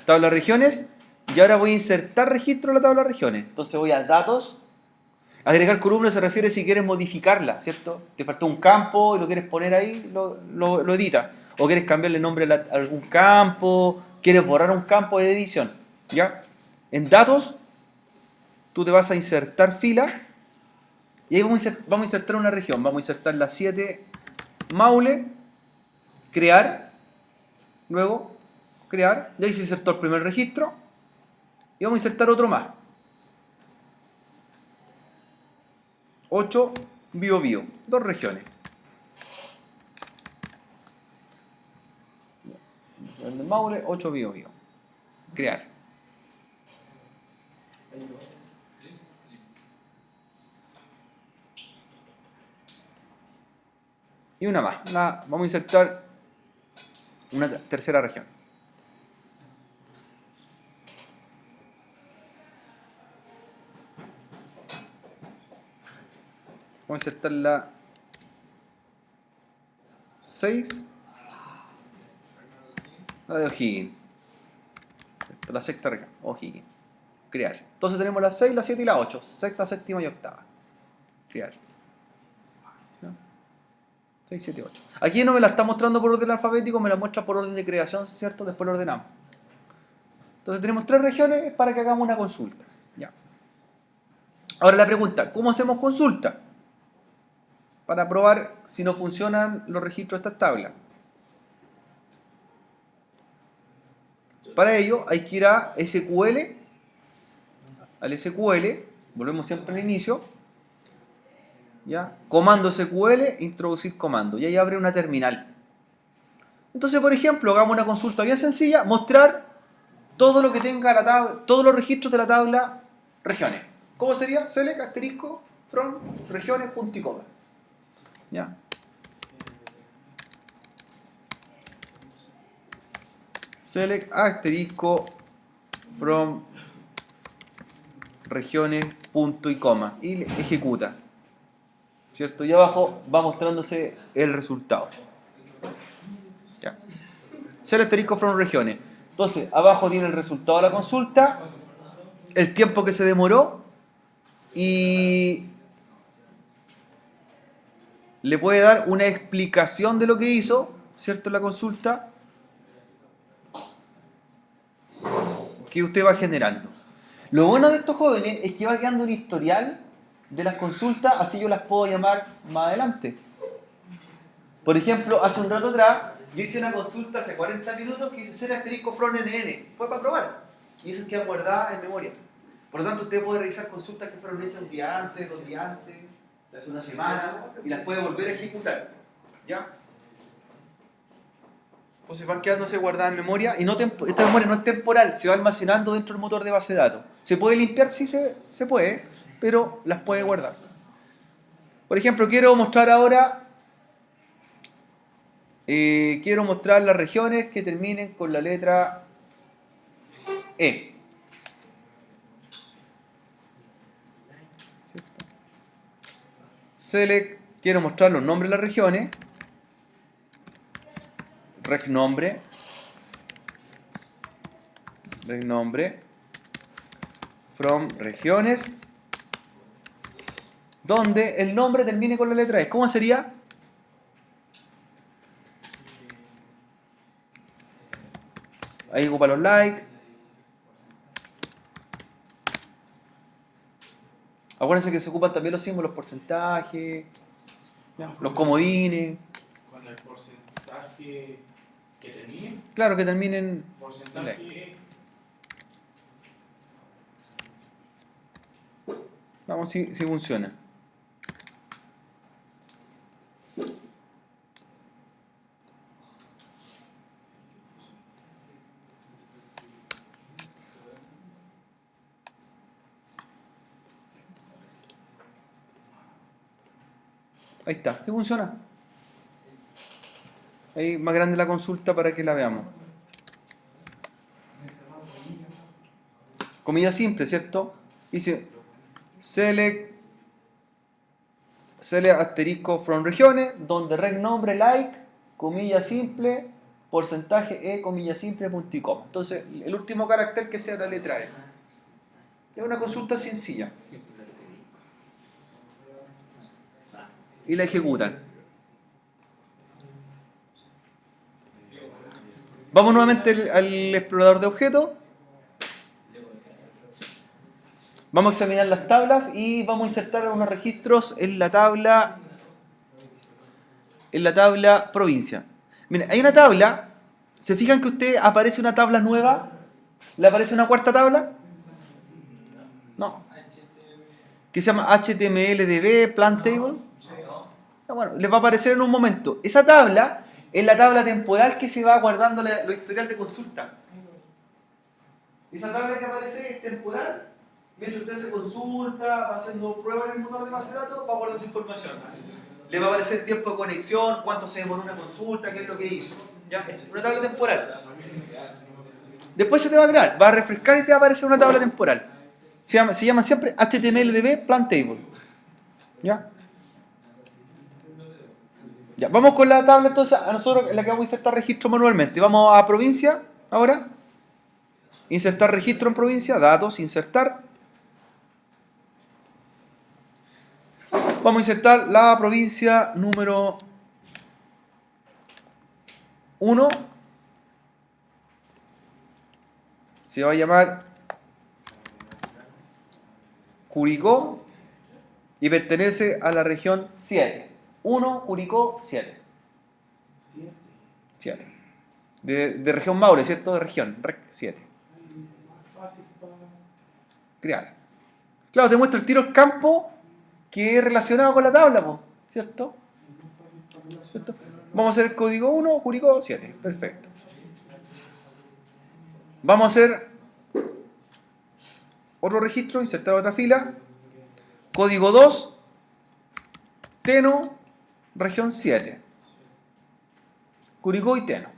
Tabla regiones. Y ahora voy a insertar registro en la tabla regiones. Entonces voy a datos. Agregar columna se refiere si quieres modificarla, ¿cierto? Te faltó un campo y lo quieres poner ahí, lo edita. O quieres cambiarle nombre a algún campo, quieres borrar un campo de edición. ¿Ya? En datos, tú te vas a insertar fila. Y ahí vamos a insertar una región. Vamos a insertar la 7 Maule. Crear. Luego, crear. Y ahí se insertó el primer registro. Y vamos a insertar otro más. 8 Biobío. Dos regiones. El Maule, 8 Biobío. Crear. Y una más. Vamos a insertar una tercera región. Vamos a insertar la 6, la de O'Higgins. La sexta región, O'Higgins. Crear. Entonces tenemos la 6, la 7 y la 8. Sexta, séptima y octava. Crear. 6, 7, 8. Aquí no me la está mostrando por orden alfabético, me la muestra por orden de creación, ¿cierto? Después lo ordenamos. Entonces tenemos 3 regiones para que hagamos una consulta. Ya. Ahora la pregunta, ¿cómo hacemos consulta? Para probar si no funcionan los registros de estas tablas. Para ello hay que ir a SQL, al SQL, volvemos siempre al inicio, ¿ya? Comando SQL, introducir comando, y ahí abre una terminal. Entonces, por ejemplo, hagamos una consulta bien sencilla, mostrar todo lo que tenga la tabla, todos los registros de la tabla regiones. ¿Cómo sería? Select asterisco from regiones punto y coma. ¿Ya? Select asterisco from regiones punto y coma y ejecuta, ¿cierto? Y abajo va mostrándose el resultado. Ya. Select asterisco from regiones. Entonces, abajo tiene el resultado de la consulta, el tiempo que se demoró y le puede dar una explicación de lo que hizo, ¿cierto? La consulta que usted va generando. Lo bueno de estos jóvenes es que va quedando un historial de las consultas, así yo las puedo llamar más adelante. Por ejemplo, hace un rato atrás, yo hice una consulta hace 40 minutos que dice ser asterisco from NN. Fue para probar. Y eso queda guardada en memoria. Por lo tanto, usted puede revisar consultas que fueron hechas un día antes, 2 días antes, hace una semana, y las puede volver a ejecutar. ¿Ya? Entonces van quedándose guardadas en memoria y esta memoria no es temporal, se va almacenando dentro del motor de base de datos. ¿Se puede limpiar? Sí, se puede, pero las puede guardar. Por ejemplo, quiero mostrar ahora, quiero mostrar las regiones que terminen con la letra E. Select, quiero mostrar los nombres de las regiones. Regnombre from regiones donde el nombre termine con la letra E. ¿Cómo sería? Ahí ocupa los likes. Acuérdense que se ocupan también los símbolos, porcentaje, los comodines. Con el porcentaje que termine. Claro, que terminen. Porcentaje. Vamos si funciona. Ahí está, ¿sí funciona? Ahí más grande la consulta para que la veamos. Comilla simple, ¿cierto? Dice select asterisco from regiones, donde reg nombre like, comilla simple, porcentaje e, comilla simple, punto y coma. Entonces, el último carácter que sea la letra E. Es una consulta sencilla. Y la ejecutan. Vamos nuevamente al explorador de objetos. Vamos a examinar las tablas y vamos a insertar algunos registros en la tabla provincia. Miren, hay una tabla. ¿Se fijan que usted aparece una tabla nueva? ¿Le aparece una cuarta tabla? No. Que se llama HTMLDB Plant Table. Bueno, les va a aparecer en un momento. Esa tabla es la tabla temporal que se va guardando los historial de consulta. Esa tabla que aparece es temporal. Mientras usted hace consulta, va haciendo pruebas en el motor de base de datos, va guardando información. Le va a aparecer el tiempo de conexión, cuánto se demoró una consulta, qué es lo que hizo. ¿Ya? Es una tabla temporal. Después se te va a crear, va a refrescar y te va a aparecer una tabla temporal. Se llama siempre HTMLDB Plant Table. ¿Ya? Ya, vamos con la tabla entonces, a nosotros en la que vamos a insertar registro manualmente. Vamos a provincia ahora. Insertar registro en provincia, datos, insertar. Vamos a insertar la provincia número 1. Se va a llamar Curicó y pertenece a la región 7. 1, Curicó, 7. 7. 7. De región Maule, ¿cierto? De región, rec 7. Más fácil para. Crear. Claro, te muestro el tiro al campo que es relacionado con la tabla, po, ¿cierto? ¿Cierto? Vamos a hacer el código 1, Curicó 7. Perfecto. Vamos a hacer otro registro, insertar otra fila. Código 2, Teno, región 7. Curicó y Teno.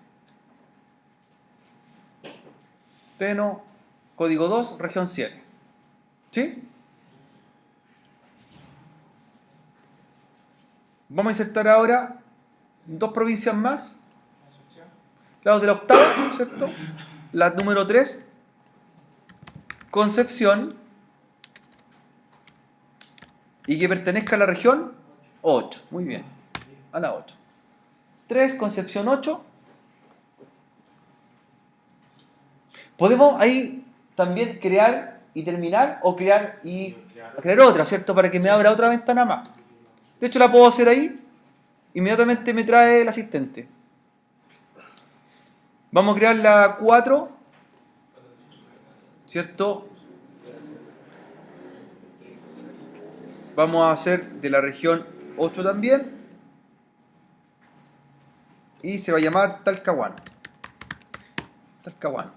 Teno, código 2, región 7. ¿Sí? Vamos a insertar ahora dos provincias más. Claro, de la octava, ¿cierto? La número 3, Concepción. Y que pertenezca a la región 8. Muy bien. A la 8. 3, Concepción 8. Podemos ahí también crear y terminar o crear y crear otra, ¿cierto? Para que me abra otra ventana más. De hecho la puedo hacer ahí. Inmediatamente me trae el asistente. Vamos a crear la 4, ¿cierto? Vamos a hacer de la región 8 también. Y se va a llamar Talcahuano. Talcahuano.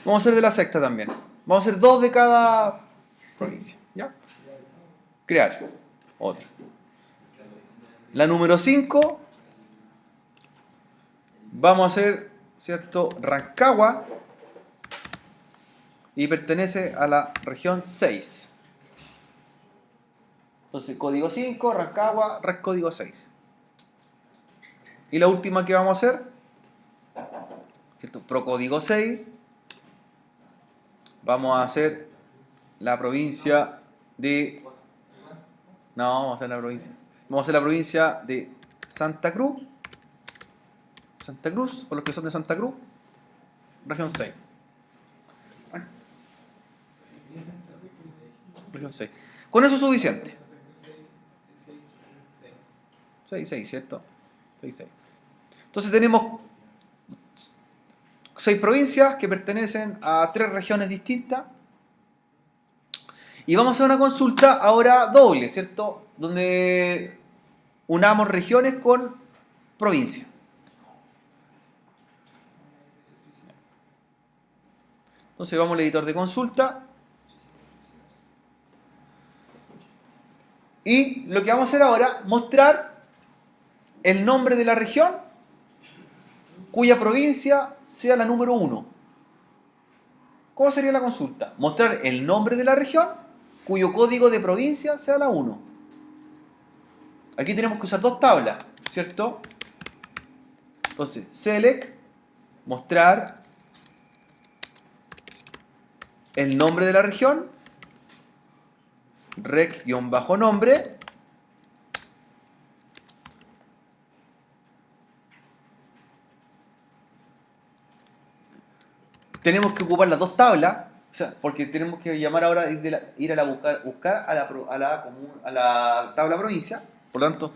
Vamos a hacer de la sexta también. Vamos a hacer 2 de cada provincia. ¿Ya? Crear. Otra. La número 5. Vamos a hacer, ¿cierto? Rancagua. Y pertenece a la región 6. Entonces, código 5, Rancagua, red código 6. Y la última que vamos a hacer, ¿cierto? Procódigo 6. Vamos a hacer la provincia de... No, vamos a hacer la provincia. Vamos a hacer la provincia de Santa Cruz. Santa Cruz, por los que son de Santa Cruz. Región 6. Región 6. Con eso es suficiente. 6, ¿cierto? 6. Entonces tenemos 6 provincias que pertenecen a 3 regiones distintas. Y vamos a hacer una consulta ahora doble, ¿cierto? Donde unamos regiones con provincias. Entonces vamos al editor de consulta. Y lo que vamos a hacer ahora, mostrar el nombre de la región cuya provincia sea la número 1. ¿Cómo sería la consulta? Mostrar el nombre de la región cuyo código de provincia sea la 1. Aquí tenemos que usar dos tablas, ¿cierto? Entonces, select, mostrar el nombre de la región, rec-nombre, tenemos que ocupar las dos tablas, o sea, porque tenemos que llamar ahora, ir a la buscar a la tabla provincia, por lo tanto,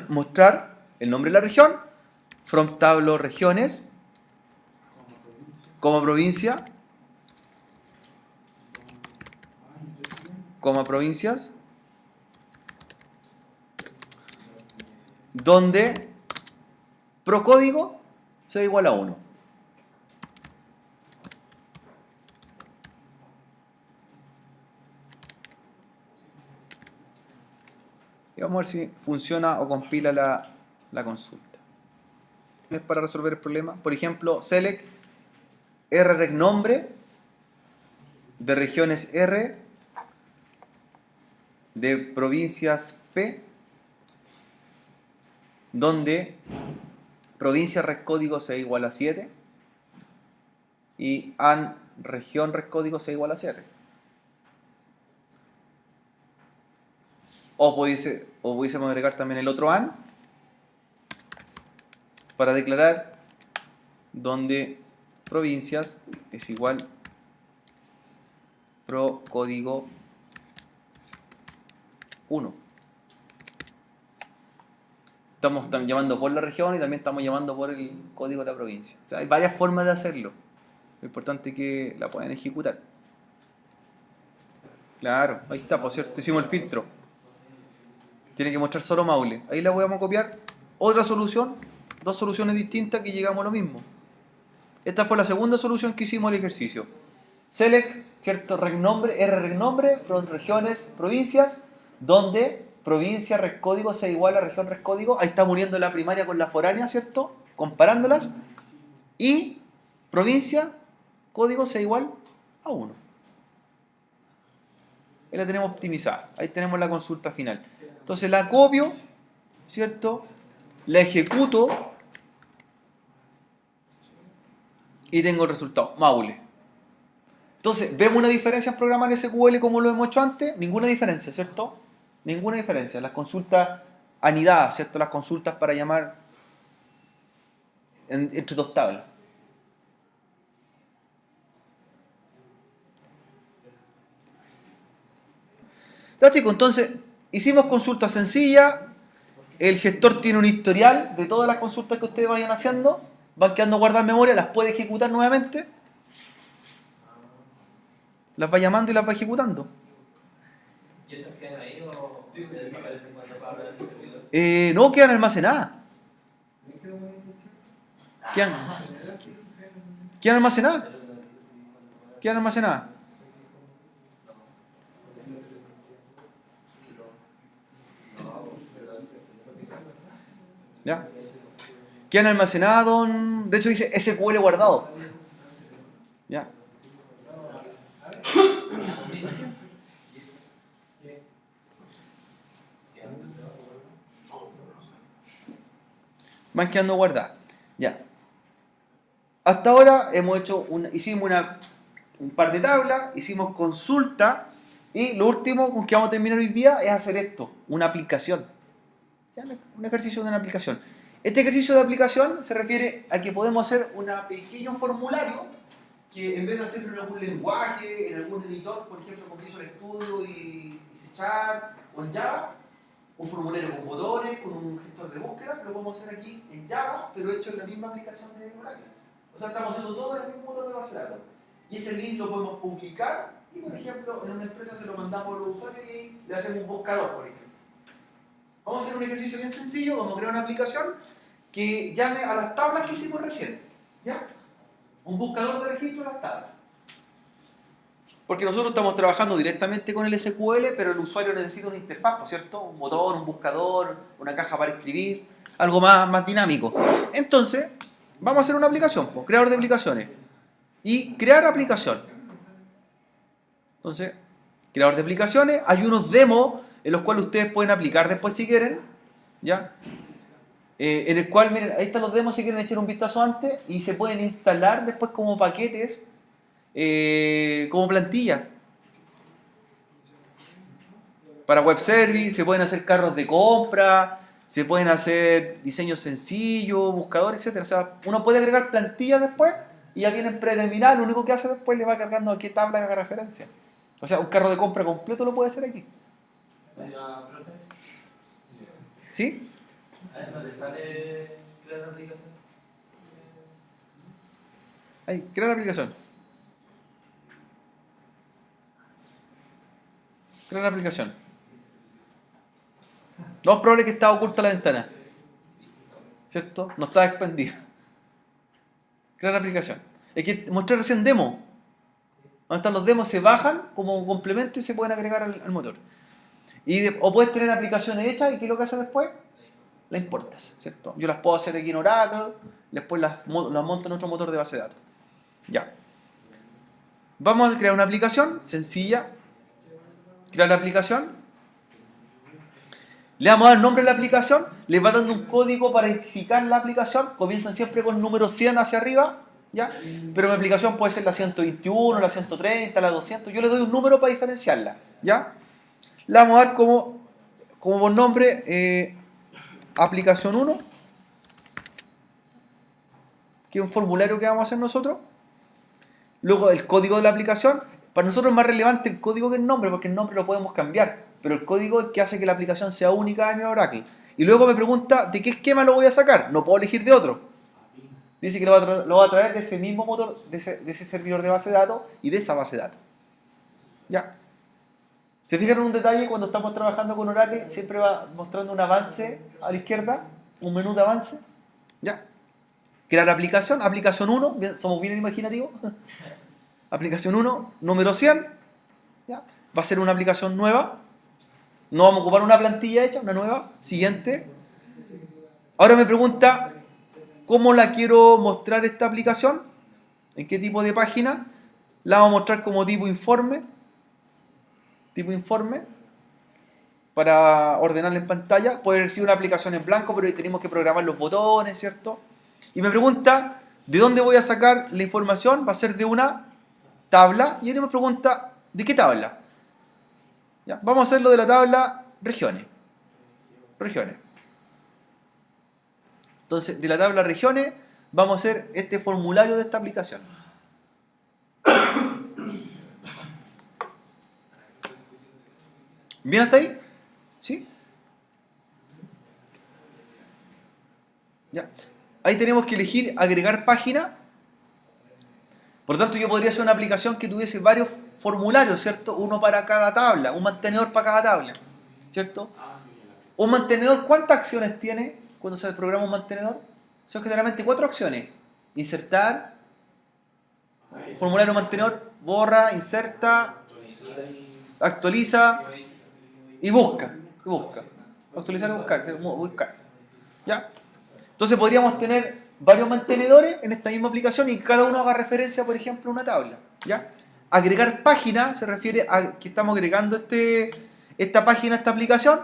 mostrar el nombre de la región, from tablo regiones, como provincia, como provincias, donde procódigo sea igual a 1. Y vamos a ver si funciona o compila la consulta. Es para resolver el problema. Por ejemplo, select rrecnombre de regiones R de provincias P, donde provincia res código sea igual a 7 y AN región res código sea igual a 7. O pudiésemos agregar también el otro AN para declarar donde provincias es igual pro código 1. Estamos llamando por la región y también estamos llamando por el código de la provincia. O sea, hay varias formas de hacerlo. Lo importante es que la puedan ejecutar. Claro, ahí está, por cierto, hicimos el filtro. Tiene que mostrar solo Maule. Ahí la vamos a copiar. Otra solución, dos soluciones distintas que llegamos a lo mismo. Esta fue la segunda solución que hicimos al ejercicio. Select, cierto, regnombre, regnombre, from regiones, provincias, donde provincia res código sea igual a región res código. Ahí está uniendo la primaria con la foránea, ¿cierto? Comparándolas. Y provincia código sea igual a 1. Ahí la tenemos optimizada. Ahí tenemos la consulta final. Entonces la copio, ¿cierto? La ejecuto y tengo el resultado, Maule. Entonces, ¿vemos una diferencia en programar SQL como lo hemos hecho antes? Ninguna diferencia, ¿cierto? Ninguna diferencia. Las consultas anidadas, ¿cierto? Las consultas para llamar entre dos tablas. Ya, chicos, entonces hicimos consultas sencillas. El gestor tiene un historial de todas las consultas que ustedes vayan haciendo. Van quedando guardadas en memoria, las puede ejecutar nuevamente. Las va llamando y las va ejecutando. ¿Y esas quedan ahí o se desaparecen cuando se habla del servidor? No, quedan almacenadas. Quedan almacenadas. Quedan almacenadas. ¿Ya? Quedan almacenadas, de hecho dice SQL guardado. ¿Ya? Van quedando guardadas. Ya. Hasta ahora hicimos un par de tablas, hicimos consulta y lo último con que vamos a terminar hoy día es hacer esto, una aplicación. ¿Ya? Un ejercicio de una aplicación. Este ejercicio de aplicación se refiere a que podemos hacer un pequeño formulario que en vez de hacerlo en algún lenguaje, en algún editor, por ejemplo con Visual Studio y C# o en Java, un formulario con botones, con un gestor de búsqueda, lo podemos hacer aquí en Java, pero hecho en la misma aplicación de Oracle. O sea, estamos haciendo todo en el mismo motor de base de datos. Y ese link lo podemos publicar y, por ejemplo, en una empresa se lo mandamos a los usuarios y le hacemos un buscador, por ejemplo. Vamos a hacer un ejercicio bien sencillo, vamos a crear una aplicación que llame a las tablas que hicimos recién. ¿Ya? Un buscador de registro de las tablas. Porque nosotros estamos trabajando directamente con el SQL, pero el usuario necesita una interfaz, ¿cierto? Un motor, un buscador, una caja para escribir, algo más dinámico. Entonces, vamos a hacer una aplicación, creador de aplicaciones. Y crear aplicación. Entonces, creador de aplicaciones, hay unos demos en los cuales ustedes pueden aplicar después si quieren, ¿ya? En el cual, miren, ahí están los demos si quieren echar un vistazo antes y se pueden instalar después como paquetes, como plantilla. Para web service, se pueden hacer carros de compra, se pueden hacer diseños sencillos, buscadores, etc. O sea, uno puede agregar plantillas después y ya vienen predeterminadas, lo único que hace después le va cargando a qué tabla haga referencia. O sea, un carro de compra completo lo puede hacer aquí. ¿Sí? ¿A eso le sale crear la aplicación? Ahí, crear la aplicación. Crear la aplicación. Lo más probable es que estaba oculta la ventana. ¿Cierto? No estaba expandida. Crear la aplicación. Es que mostré recién demo. Donde están los demos se bajan como complemento y se pueden agregar al motor. O puedes tener aplicaciones hechas y ¿qué es lo que haces después? Las importas, ¿cierto? Yo las puedo hacer aquí en Oracle, después las monto en otro motor de base de datos. Ya. Vamos a crear una aplicación sencilla. Crear la aplicación. Le vamos a dar nombre a la aplicación, les va dando un código para identificar la aplicación, comienzan siempre con el número 100 hacia arriba, ¿ya? Pero mi aplicación puede ser la 121, la 130, la 200, yo le doy un número para diferenciarla, ¿ya? Le vamos a dar como por nombre aplicación 1, que es un formulario que vamos a hacer nosotros. Luego el código de la aplicación, para nosotros es más relevante el código que el nombre, porque el nombre lo podemos cambiar, pero el código es el que hace que la aplicación sea única en el Oracle. Y luego me pregunta, ¿de qué esquema lo voy a sacar? No puedo elegir de otro. Dice que lo va a traer de ese mismo motor, de ese servidor de base de datos y de esa base de datos. ¿Ya? ¿Se fijan en un detalle? Cuando estamos trabajando con Oracle, siempre va mostrando un avance a la izquierda, un menú de avance. ¿Ya? Crear aplicación, aplicación 1, somos bien imaginativos. Aplicación 1, número 100. ¿Ya? Va a ser una aplicación nueva. No vamos a ocupar una plantilla hecha, una nueva. Siguiente. Ahora me pregunta, ¿cómo la quiero mostrar esta aplicación? ¿En qué tipo de página? La vamos a mostrar como tipo informe. Tipo informe. Para ordenarla en pantalla. Puede ser una aplicación en blanco, pero ahí tenemos que programar los botones, ¿cierto? Y me pregunta, ¿de dónde voy a sacar la información? Va a ser de una tabla. Y ahora me pregunta, ¿de qué tabla? ¿Ya? Vamos a hacerlo de la tabla regiones. Regiones. Entonces, de la tabla regiones, vamos a hacer este formulario de esta aplicación. ¿Bien hasta ahí? ¿Sí? Ya. Ahí tenemos que elegir agregar página. Por lo tanto, yo podría hacer una aplicación que tuviese varios formularios, ¿cierto? Uno para cada tabla, un mantenedor para cada tabla, ¿cierto? Un mantenedor, ¿cuántas acciones tiene cuando se programa un mantenedor? Son generalmente 4 acciones. Insertar, formulario mantenedor, borra, inserta, actualiza y busca. Actualizar y buscar. ¿Ya? Entonces podríamos tener varios mantenedores en esta misma aplicación y cada uno haga referencia, por ejemplo, a una tabla. ¿Ya? Agregar página se refiere a que estamos agregando esta página a esta aplicación.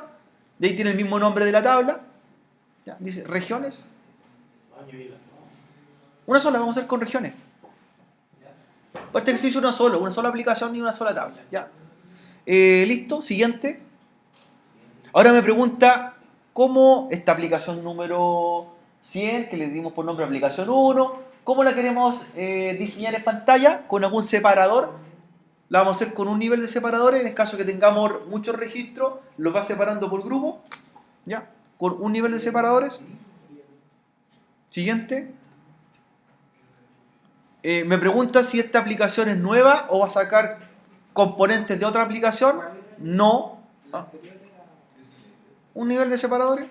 De ahí tiene el mismo nombre de la tabla. ¿Ya? Dice regiones. Una sola, vamos a hacer con regiones. Para este ejercicio una sola aplicación y una sola tabla. ¿Ya? Listo, siguiente. Ahora me pregunta cómo esta aplicación número 100, que le dimos por nombre aplicación 1, ¿cómo la queremos diseñar en pantalla? ¿Con algún separador? La vamos a hacer con un nivel de separadores. En el caso que tengamos muchos registros, los va separando por grupo. ¿Ya? Con un nivel de separadores. Siguiente. Me pregunta si esta aplicación es nueva o va a sacar componentes de otra aplicación. No. ¿Ah? Un nivel de separadores.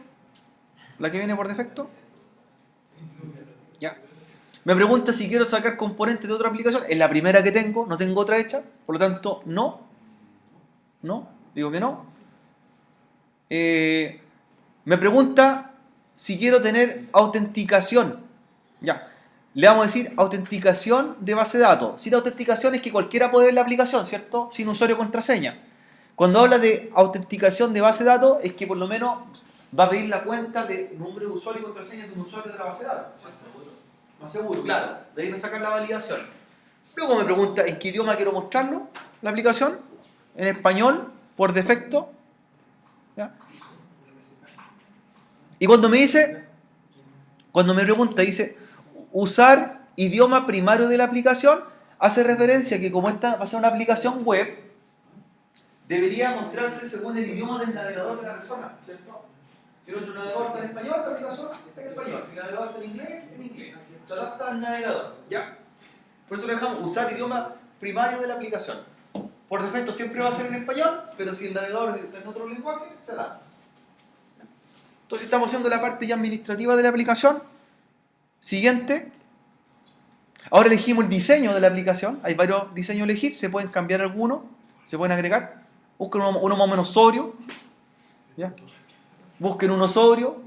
La que viene por defecto. Ya. Me pregunta si quiero sacar componentes de otra aplicación. Es la primera que tengo, no tengo otra hecha. Por lo tanto, no. No. Digo que no. Me pregunta si quiero tener autenticación. Ya. Le vamos a decir autenticación de base de datos. Sin autenticación es que cualquiera puede ver la aplicación, ¿cierto? Sin usuario o contraseña. Cuando habla de autenticación de base de datos es que por lo menos va a pedir la cuenta de nombre de usuario y contraseña de un usuario de la base de datos. Más seguro, claro. De ahí me sacan la validación. Luego me pregunta en qué idioma quiero mostrarlo, la aplicación. En español, por defecto. ¿Ya? Y cuando me pregunta, dice, usar idioma primario de la aplicación, hace referencia a que como esta va a ser una aplicación web, debería mostrarse según el idioma del navegador de la persona, ¿cierto? Si nuestro navegador está en español, la aplicación está en español. Si el navegador está en inglés. Se adapta al navegador, ¿ya? Por eso le dejamos usar idioma primario de la aplicación. Por defecto siempre va a ser en español, pero si el navegador está en otro lenguaje, se adapta. Entonces estamos haciendo la parte ya administrativa de la aplicación. Siguiente. Ahora elegimos el diseño de la aplicación. Hay varios diseños a elegir, se pueden cambiar algunos, se pueden agregar. Busquen uno más o menos sobrio. ¿Ya? Busquen uno sobrio.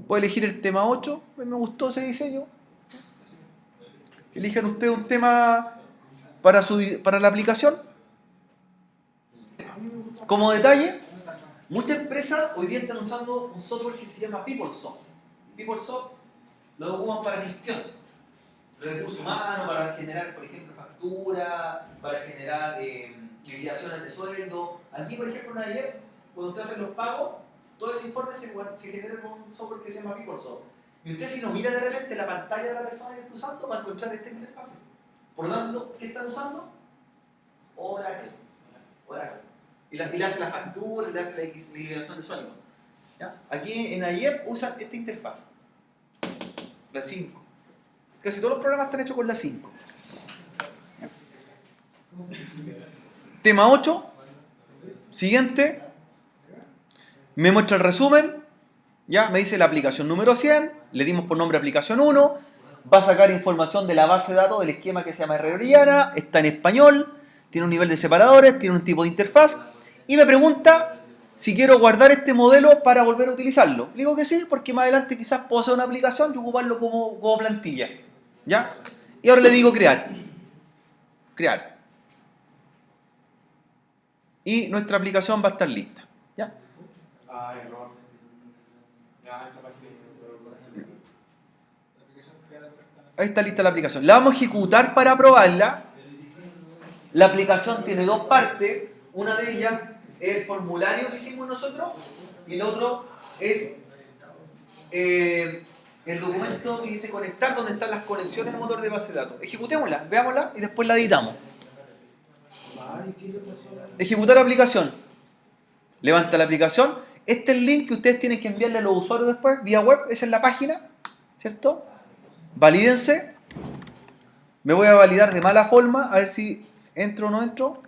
Voy a elegir el tema 8. Me gustó ese diseño. Elijan ustedes un tema para la aplicación. Como detalle, Muchas empresas hoy día están usando un software que se llama PeopleSoft. PeopleSoft lo ocupan para gestión de recursos humanos, para generar, por ejemplo, facturas, para generar liquidaciones de sueldo. Aquí, por ejemplo, en AIEX, cuando usted hace los pagos, todo ese informe se genera con un software que se llama PeopleSoft. Y usted, si no mira de repente la pantalla de la persona que está usando, va a encontrar esta interfaz. Por lo tanto, ¿qué están usando? Oracle. Y le hace la factura, le hace la liquidación de sueldo. ¿Ya? Aquí en AIEP usan esta interfaz, la 5. Casi todos los programas están hechos con la 5. ¿Ya? Tema 8. Siguiente. Me muestra el resumen. ¿Ya? Me dice la aplicación número 100. Le dimos por nombre aplicación 1. Va a sacar información de la base de datos del esquema que se llama Herreriana. Está en español. Tiene un nivel de separadores. Tiene un tipo de interfaz. Y me pregunta si quiero guardar este modelo para volver a utilizarlo. Le digo que sí, porque más adelante quizás puedo hacer una aplicación y ocuparlo como plantilla. ¿Ya? Y ahora le digo crear. Crear. Y nuestra aplicación va a estar lista. ¿Ya? Error. Ya, esta página. Ahí está lista la aplicación. La vamos a ejecutar para probarla. La aplicación tiene dos partes. Una de ellas es el formulario que hicimos nosotros y el otro es el documento que dice conectar, donde están las conexiones al motor de base de datos. Ejecutémosla, veámosla y después la editamos. Ejecutar aplicación. Levanta la aplicación. Este es el link que ustedes tienen que enviarle a los usuarios después, vía web. Esa es la página, ¿cierto? Valídense. Me voy a validar de mala forma, a ver si entro o no entro.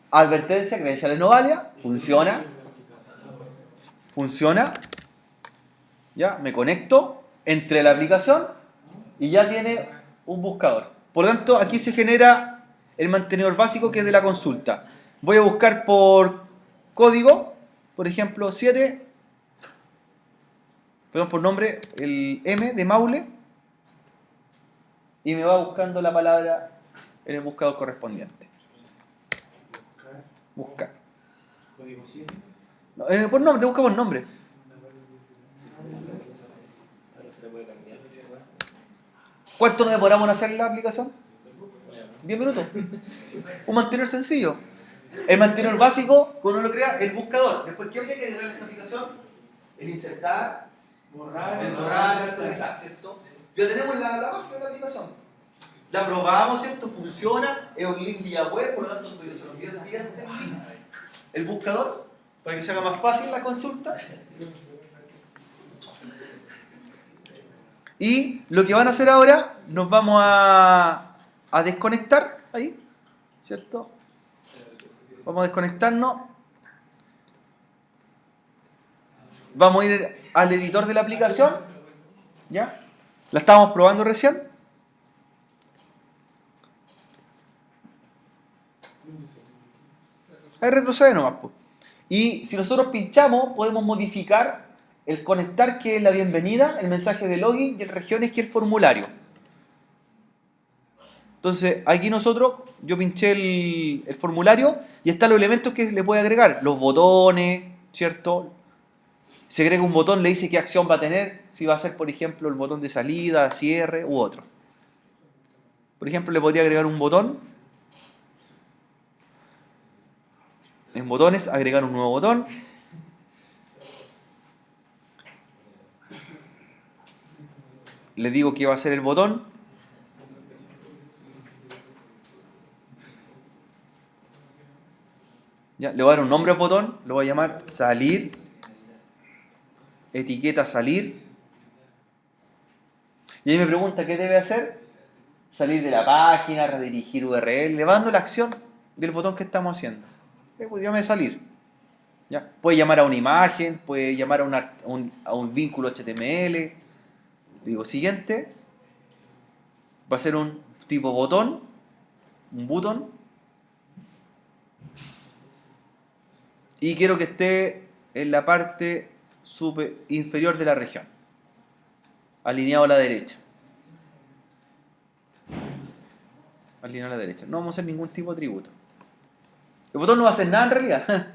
Advertencia, credenciales no válidas. Funciona. Funciona. Ya, me conecto. Entré a la aplicación y ya tiene un buscador. Por lo tanto, aquí se genera el mantenedor básico que es de la consulta. Voy a buscar por código, por ejemplo, 7, perdón, por nombre, el M de Maule, y me va buscando la palabra en el buscador correspondiente. Buscar. Código 7. No, por nombre, te busca por nombre. ¿Cuánto nos demoramos en hacer la aplicación? 10 minutos. Un mantenedor sencillo. El mantenedor básico, cuando uno lo crea, el buscador. Después, ¿qué habría que agregar en esta aplicación? El insertar, Borrar, el borrar, el actualizar, ¿cierto? Ya tenemos la base de la aplicación. La probamos, ¿cierto? Funciona, es un link vía web, por lo tanto, se lo envío el link, el buscador, para que se haga más fácil la consulta. Y lo que van a hacer ahora, nos vamos a desconectar ahí, ¿cierto? Vamos a desconectarnos. Vamos a ir al editor de la aplicación. ¿Ya? La estábamos probando recién. Ahí retrocede nomás. Y si nosotros pinchamos, podemos modificar el conectar, que es la bienvenida, el mensaje de login, y el regiones, que es el formulario. Entonces, aquí yo pinché el formulario y están los elementos que le puede agregar. Los botones, ¿cierto? Se agrega un botón, le dice qué acción va a tener, si va a ser, por ejemplo, el botón de salida, cierre u otro. Por ejemplo, le podría agregar un botón. En botones, agregar un nuevo botón. Le digo que va a ser el botón. Ya, le voy a dar un nombre al botón, lo voy a llamar salir, etiqueta salir. Y ahí me pregunta qué debe hacer. Salir de la página, redirigir URL, le va dando la acción del botón que estamos haciendo. Pues llame salir. ¿Ya? Puede llamar a una imagen, puede llamar a un vínculo HTML. Digo siguiente. Va a ser un tipo botón, un botón. Y quiero que esté en la parte inferior de la región, alineado a la derecha. Alineado a la derecha. No vamos a hacer ningún tipo de atributo. El botón no va a hacer nada en realidad.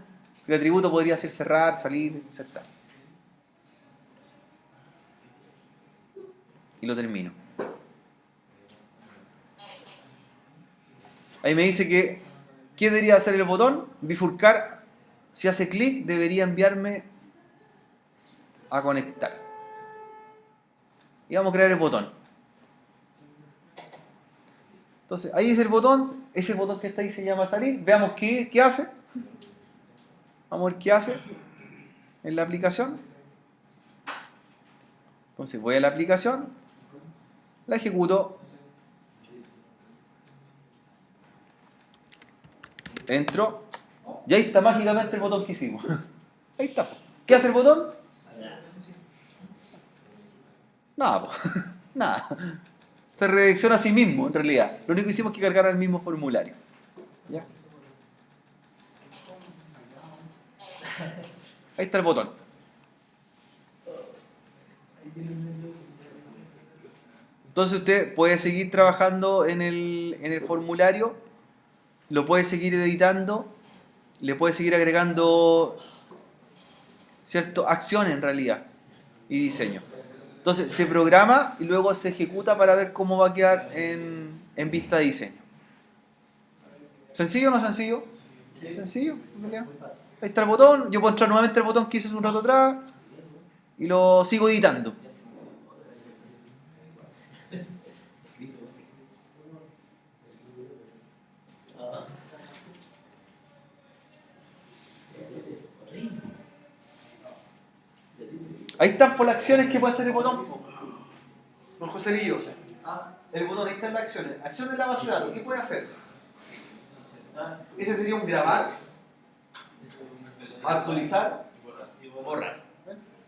El atributo podría ser cerrar, salir, insertar. Y lo termino. Ahí me dice que ¿qué debería hacer el botón? Bifurcar. Si hace clic, debería enviarme a conectar. Y vamos a crear el botón. Entonces, ahí es el botón. Ese botón que está ahí se llama salir. Veamos qué hace. Vamos a ver qué hace en la aplicación. Entonces voy a la aplicación, la ejecuto, entro, y ahí está mágicamente el botón que hicimos. Ahí está. ¿Qué hace el botón? Nada, nada. Se redirecciona a sí mismo, en realidad. Lo único que hicimos es que cargar el mismo formulario. ¿Ya? Ahí está el botón. Entonces usted puede seguir trabajando en el formulario, lo puede seguir editando, le puede seguir agregando acciones en realidad y diseño. Entonces se programa y luego se ejecuta para ver cómo va a quedar en vista de diseño. ¿Sencillo o no sencillo? Sencillo, en realidad. Ahí está el botón, yo puedo entrar nuevamente el botón que hice hace un rato atrás y lo sigo editando. Ahí están por las acciones que puede hacer el botón. Don José Lillo. El botón, ahí están las acciones. Acciones de la base de datos, ¿qué puede hacer? Ese sería un grabar, actualizar, borrar.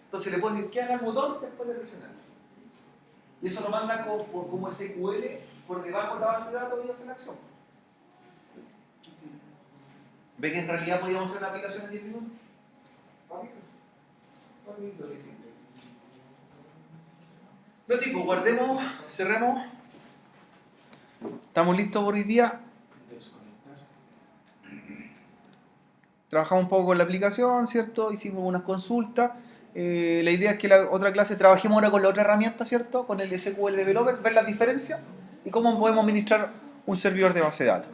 Entonces le puedo decir que haga el botón después de presionar. Y eso lo manda como SQL por debajo de la base de datos y hace la acción. ¿Ve que en realidad podíamos hacer una aplicación en 10 minutos? Rapidito, que sí. No, chicos, guardemos, cerremos. ¿Estamos listos por hoy día? Desconectar. Trabajamos un poco con la aplicación, ¿cierto? Hicimos unas consultas. La idea es que la otra clase trabajemos ahora con la otra herramienta, ¿cierto? Con el SQL Developer, ver las diferencias y cómo podemos administrar un servidor de base de datos.